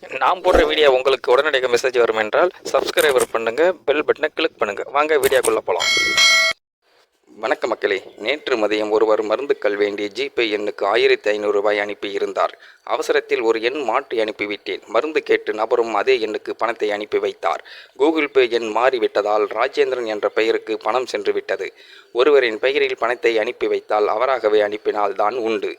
நான் போடுற வீடியோ உங்களுக்கு உடனடியாக மெசேஜ் வரும் என்றால் சப்ஸ்கிரைபர் பண்ணுங்க, பெல் பட்டனை கிளிக் பண்ணுங்க. வாங்க வீடியோக்குள்ள போலாம். வணக்க மக்களே, நேற்று மதியம் ஒருவர் மருந்துக்கள் வேண்டி ஜிபே எண்ணுக்கு 1500 ரூபாய் அனுப்பி இருந்தார். அவசரத்தில் ஒரு எண் மாற்றி அனுப்பிவிட்டேன். மருந்து கேட்டு நபரும் அதே எண்ணுக்கு பணத்தை அனுப்பி வைத்தார். கூகுள் பே எண் மாறிவிட்டதால் ராஜேந்திரன் என்ற பெயருக்கு பணம் சென்று விட்டது. ஒருவரின் பெயரில் பணத்தை அனுப்பி வைத்தால் அவராகவே அனுப்பினால் தான் உண்டு.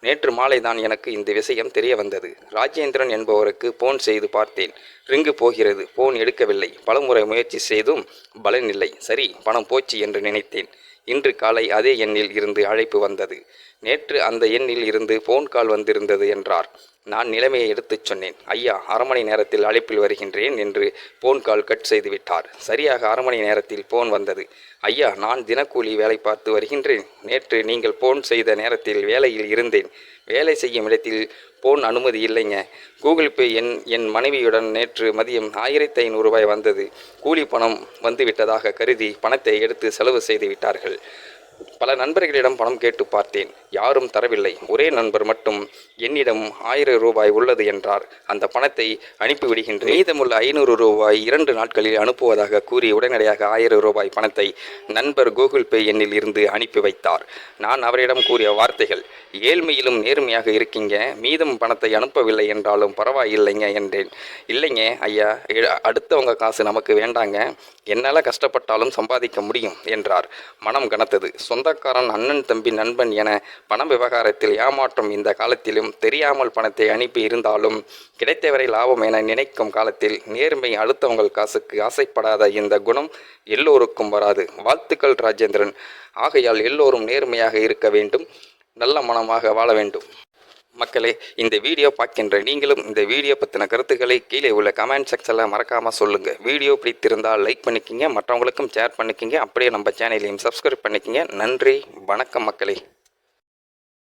நேற்று மாலை தான் எனக்கு இந்த விஷயம் தெரிய வந்தது. ராஜேந்திரன் என்பவருக்கு போன் செய்து பார்த்தேன். ரிங்கு போகிறது, போன் எடுக்கவில்லை. பலமுறை முயற்சி செய்தும் பலனில்லை. சரி, பணம் போச்சு என்று நினைத்தேன். இன்று காலை அதே எண்ணில் இருந்து அழைப்பு வந்தது. நேற்று அந்த எண்ணில் இருந்து போன் கால் வந்திருந்தது என்றார். நான் நிலைமையை எடுத்துச் சொன்னேன். ஐயா, அரை மணி நேரத்தில் அழைப்பில் வருகின்றேன் என்று போன் கால் கட் செய்து விட்டார். சரியாக அரை மணி நேரத்தில் போன் வந்தது. ஐயா, நான் தினக்கூலி வேலை பார்த்து வருகின்றேன். நேற்று நீங்கள் போன் செய்த நேரத்தில் வேலையில் இருந்தேன். வேலை செய்யும் இடத்தில் போன் அனுமதி இல்லைங்க. கூகுள் பே என் மனைவியுடன் நேற்று மதியம் 1500 ரூபாய் வந்தது. கூலி பணம் வந்துவிட்டதாக கருதி பணத்தை எடுத்து செலவு செய்து விட்டார்கள். பல நண்பர்களிடம் பணம் கேட்டு பார்த்தேன், யாரும் தரவில்லை. ஒரே நண்பர் மட்டும் என்னிடம் 1000 ரூபாய் உள்ளது என்றார். அந்த பணத்தை அனுப்பிவிடுகின்றேன். மீதமுள்ள 500 ரூபாய் 2 நாட்களில் அனுப்புவதாக கூறி உடனடியாக 1000 ரூபாய் பணத்தை நண்பர் கூகுள் பே எண்ணில் இருந்து அனுப்பி வைத்தார். நான் அவரிடம் கூறிய வார்த்தைகள், ஏழ்மையிலும் நேர்மையாக இருக்கீங்க, மீதம் பணத்தை அனுப்பவில்லை என்றாலும் பரவாயில்லைங்க என்றேன். இல்லைங்க ஐயா, அடுத்தவங்க காசு நமக்கு வேண்டாங்க, என்னால் கஷ்டப்பட்டாலும் சம்பாதிக்க முடியும் என்றார். மனம் கனத்தது. சொந்தக்காரன், அண்ணன், தம்பி, நண்பன் என பண விவகாரத்தில் ஏமாற்றம் இந்த காலத்திலும் தெரியாமல் பணத்தை அனுப்பி இருந்தாலும் கிடைத்தவரை லாபம் என நினைக்கும் காலத்தில் நேர்மை, அடுத்தவங்கள் காசுக்கு ஆசைப்படாத இந்த குணம் எல்லோருக்கும் வராது. வாழ்த்துக்கள் ராஜேந்திரன். ஆகையால் எல்லோரும் நேர்மையாக இருக்க வேண்டும், நல்ல மனமாக வாழ வேண்டும். மக்களே, இந்த வீடியோ பார்க்கின்ற நீங்களும் இந்த வீடியோ பற்றின கருத்துக்களை கீழே உள்ள கமெண்ட் செக்ஷனில் மறக்காமல் சொல்லுங்கள். வீடியோ பிடித்திருந்தால் லைக் பண்ணிக்கிங்க, மற்றவங்களுக்கும் ஷேர் பண்ணிக்கிங்க. அப்படியே நம்ம சேனலையும் சப்ஸ்கிரைப் பண்ணிக்கிங்க. நன்றி, வணக்கம் மக்களே.